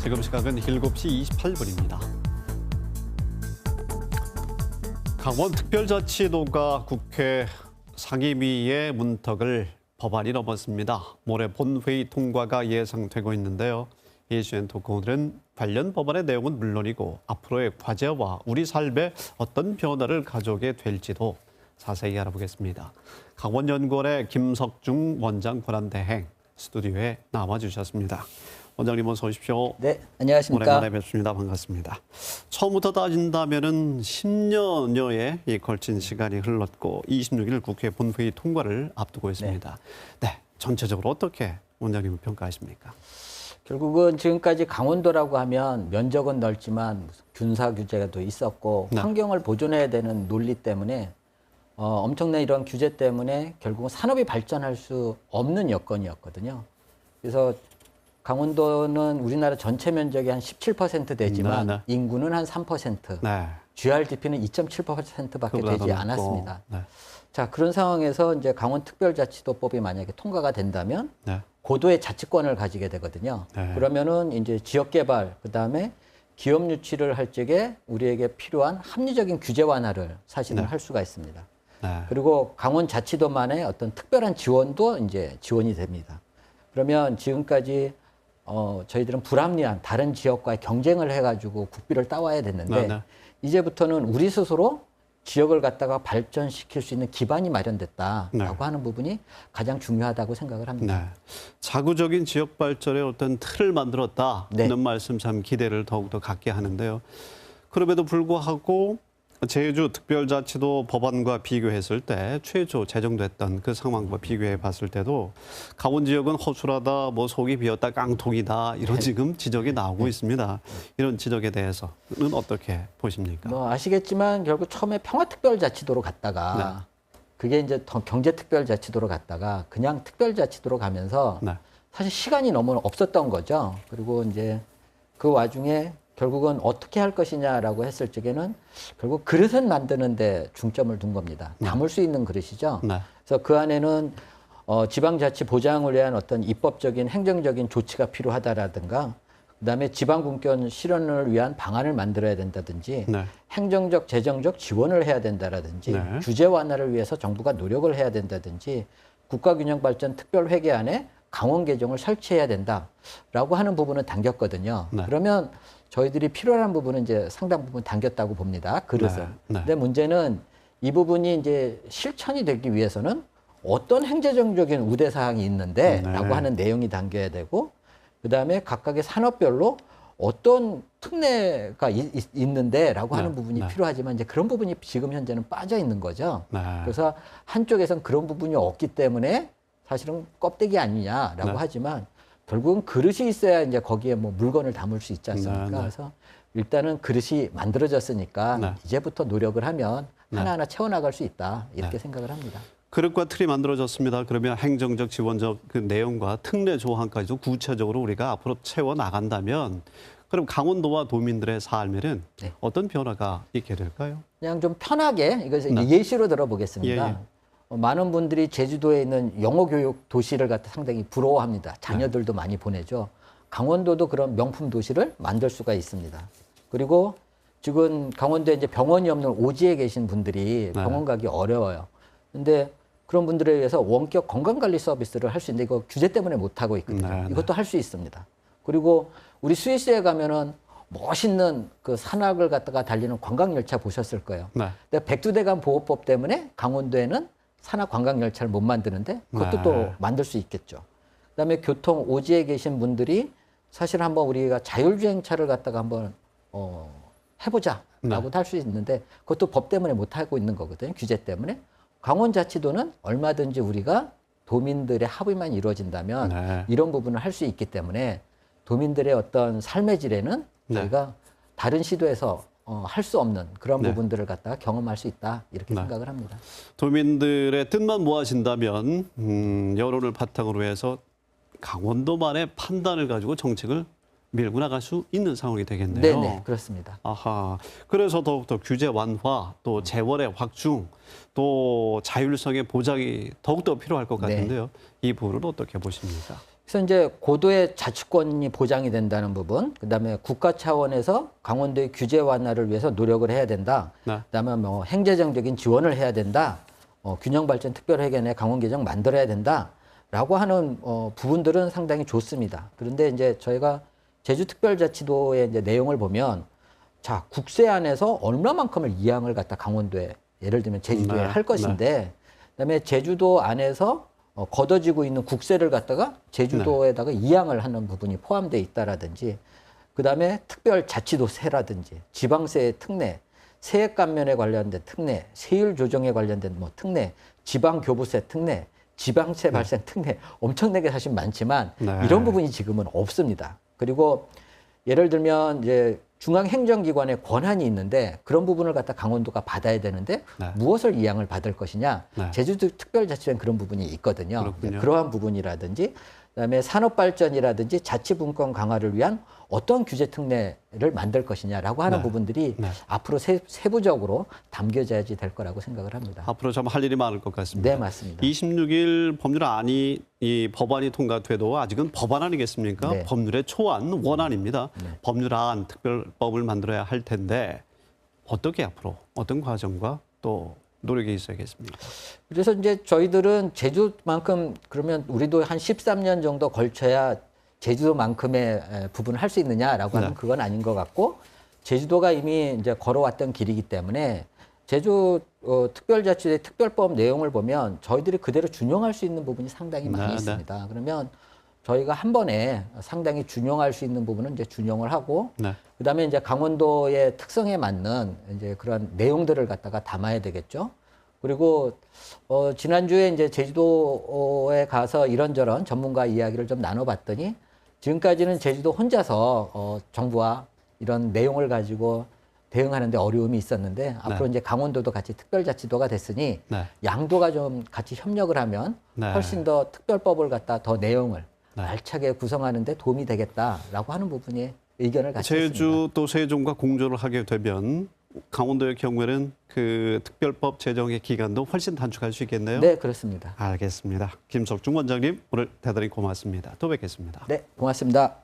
지금 시각은 7시 28분입니다. 강원특별자치도가 국회 상임위의 문턱을 법안이 넘었습니다. 모레 본회의 통과가 예상되고 있는데요. 이슈엔 토크 오늘은 관련 법안의 내용은 물론이고 앞으로의 과제와 우리 삶에 어떤 변화를 가져오게 될지도 자세히 알아보겠습니다. 강원연구원의 김석중 원장 권한대행 스튜디오에 남아주셨습니다. 원장님 어서 오십시오. 네, 안녕하십니까. 오랜만에 뵙습니다. 반갑습니다. 처음부터 따진다면은 10년여에 걸친 시간이 흘렀고 26일 국회 본회의 통과를 앞두고 있습니다. 네, 전체적으로 어떻게 원장님은 평가하십니까? 결국은 지금까지 강원도라고 하면 면적은 넓지만 균사 규제가 또 있었고 환경을 보존해야 되는 논리 때문에 엄청난 이런 규제 때문에 결국은 산업이 발전할 수 없는 여건이었거든요. 그래서 강원도는 우리나라 전체 면적이 한 17% 되지만 인구는 한 3%, GRDP는 2.7%밖에 되지 않았습니다. 자, 그런 상황에서 이제 강원특별자치도법이 만약에 통과가 된다면 고도의 자치권을 가지게 되거든요. 그러면은 이제 지역개발, 그다음에 기업 유치를 할 적에 우리에게 필요한 합리적인 규제 완화를 사실은 할 수가 있습니다. 그리고 강원자치도만의 어떤 특별한 지원도 이제 지원이 됩니다. 그러면 지금까지 저희들은 불합리한 다른 지역과의 경쟁을 해가지고 국비를 따와야 됐는데 이제부터는 우리 스스로 지역을 갖다가 발전시킬 수 있는 기반이 마련됐다라고 하는 부분이 가장 중요하다고 생각을 합니다. 자구적인 지역 발전의 어떤 틀을 만들었다는 말씀 참 기대를 더욱더 갖게 하는데요. 그럼에도 불구하고 제주특별자치도 법안과 비교했을 때 최초 제정됐던 그 상황과 비교해 봤을 때도 강원 지역은 허술하다, 뭐 속이 비었다, 깡통이다 이런 지금 지적이 나오고 있습니다. 이런 지적에 대해서는 어떻게 보십니까? 뭐 아시겠지만 결국 처음에 평화특별자치도로 갔다가 그게 이제 경제특별자치도로 갔다가 그냥 특별자치도로 가면서 사실 시간이 너무 없었던 거죠. 그리고 이제 그 와중에 결국은 어떻게 할 것이냐라고 했을 적에는 결국 그릇은 만드는 데 중점을 둔 겁니다. 담을 수 있는 그릇이죠. 그래서 그 안에는 지방자치 보장을 위한 어떤 입법적인 행정적인 조치가 필요하다라든가 그다음에 지방분권 실현을 위한 방안을 만들어야 된다든지 행정적, 재정적 지원을 해야 된다라든지 규제 완화를 위해서 정부가 노력을 해야 된다든지 국가균형발전 특별회계안에 강원 개정을 설치해야 된다라고 하는 부분은 당겼거든요. 그러면 저희들이 필요한 부분은 이제 상당 부분 당겼다고 봅니다. 그릇을. 근데 문제는 이 부분이 이제 실천이 되기 위해서는 어떤 행정적인 우대사항이 있는데 라고 하는 내용이 담겨야 되고 그다음에 각각의 산업별로 어떤 특례가 있는데 라고 하는 부분이 필요하지만 이제 그런 부분이 지금 현재는 빠져 있는 거죠. 그래서 한쪽에선 그런 부분이 없기 때문에 사실은 껍데기 아니냐라고 하지만 결국은 그릇이 있어야 이제 거기에 뭐 물건을 담을 수 있지 않습니까? 그래서 일단은 그릇이 만들어졌으니까 이제부터 노력을 하면 하나하나 채워나갈 수 있다 이렇게 생각을 합니다. 그릇과 틀이 만들어졌습니다. 그러면 행정적, 지원적 그 내용과 특례 조항까지도 구체적으로 우리가 앞으로 채워 나간다면 그럼 강원도와 도민들의 삶에는 어떤 변화가 있게 될까요? 그냥 좀 편하게 이것을 예시로 들어보겠습니다. 많은 분들이 제주도에 있는 영어 교육 도시를 갖다 상당히 부러워합니다. 자녀들도 많이 보내죠. 강원도도 그런 명품 도시를 만들 수가 있습니다. 그리고 지금 강원도에 이제 병원이 없는 오지에 계신 분들이 병원 가기 어려워요. 근데 그런 분들에 의해서 원격 건강관리 서비스를 할 수 있는데 이거 규제 때문에 못 하고 있거든요. 이것도 할 수 있습니다. 그리고 우리 스위스에 가면은 멋있는 그 산악을 갖다가 달리는 관광열차 보셨을 거예요. 근데 백두대간 보호법 때문에 강원도에는 산악 관광열차를 못 만드는데 그것도 또 만들 수 있겠죠. 그다음에 교통 오지에 계신 분들이 사실 한번 우리가 자율주행차를 갖다가 한번 해보자라고도 할 수 있는데 그것도 법 때문에 못 하고 있는 거거든요. 규제 때문에. 강원자치도는 얼마든지 우리가 도민들의 합의만 이루어진다면 이런 부분을 할 수 있기 때문에 도민들의 어떤 삶의 질에는 저희가 다른 시도에서 할 수 없는 그런 부분들을 갖다가 경험할 수 있다 이렇게 생각을 합니다. 도민들의 뜻만 모아진다면 여론을 바탕으로 해서 강원도만의 판단을 가지고 정책을 밀고 나갈 수 있는 상황이 되겠네요. 네, 그렇습니다. 아하. 그래서 더욱더 규제 완화, 또 재원의 확충, 또 자율성의 보장이 더욱더 필요할 것 같은데요. 이 부분은 어떻게 보십니까? 그래서 이제 고도의 자치권이 보장이 된다는 부분, 그다음에 국가 차원에서 강원도의 규제 완화를 위해서 노력을 해야 된다. 네. 그다음에 뭐 행재정적인 지원을 해야 된다. 균형발전 특별회견에 강원계정 만들어야 된다라고 하는 부분들은 상당히 좋습니다. 그런데 이제 저희가 제주특별자치도의 이제 내용을 보면 자 국세 안에서 얼마만큼을 이양을 갖다 강원도에 예를 들면 제주도에 네. 할 것인데 그다음에 제주도 안에서 걷어지고 있는 국세를 갖다가 제주도에다가 이양을 하는 부분이 포함되어 있다라든지 그다음에 특별자치도세라든지 지방세의 특례, 세액 감면에 관련된 특례, 세율 조정에 관련된 뭐 특례, 지방교부세 특례, 지방세 발생 특례 엄청나게 사실 많지만 네. 이런 부분이 지금은 없습니다. 그리고 예를 들면 이제 중앙행정기관의 권한이 있는데 그런 부분을 갖다 강원도가 받아야 되는데 네. 무엇을 이양을 받을 것이냐. 네. 제주도 특별자치도엔 그런 부분이 있거든요. 그렇군요. 그러한 부분이라든지 그다음에 산업발전이라든지 자치분권 강화를 위한 어떤 규제 특례를 만들 것이냐라고 하는 네. 부분들이 네. 앞으로 세부적으로 담겨져야지 될 거라고 생각을 합니다. 앞으로 좀 할 일이 많을 것 같습니다. 네, 맞습니다. 26일 법률안이 이 법안이 통과돼도 아직은 법안 아니겠습니까? 네. 법률의 초안 원안입니다. 네. 법률안 특별법을 만들어야 할 텐데 어떻게 앞으로 어떤 과정과 또 노력이 있어야겠습니까? 그래서 이제 저희들은 제주만큼 그러면 우리도 한 13년 정도 걸쳐야 제주도만큼의 부분을 할 수 있느냐라고 하면 네. 그건 아닌 것 같고 제주도가 이미 이제 걸어왔던 길이기 때문에 제주 특별자치도의 특별법 내용을 보면 저희들이 그대로 준용할 수 있는 부분이 상당히 많이 네, 있습니다. 그러면 저희가 한 번에 상당히 준용할 수 있는 부분은 이제 준용을 하고 네. 그다음에 이제 강원도의 특성에 맞는 이제 그런 내용들을 갖다가 담아야 되겠죠. 그리고 지난주에 이제 제주도에 가서 이런저런 전문가 이야기를 좀 나눠봤더니 지금까지는 제주도 혼자서 정부와 이런 내용을 가지고 대응하는데 어려움이 있었는데 앞으로 이제 강원도도 같이 특별자치도가 됐으니 네. 양도가 좀 같이 협력을 하면 네. 훨씬 더 특별법을 갖다 더 내용을 네. 알차게 구성하는 데 도움이 되겠다라고 하는 부분이 의견을 같이 했습니다. 제주 또 세종과 공조를 하게 되면 강원도의 경우에는 그 특별법 제정의 기간도 훨씬 단축할 수 있겠네요. 네, 그렇습니다. 알겠습니다. 김석중 원장님 오늘 대단히 고맙습니다. 또 뵙겠습니다. 네, 고맙습니다.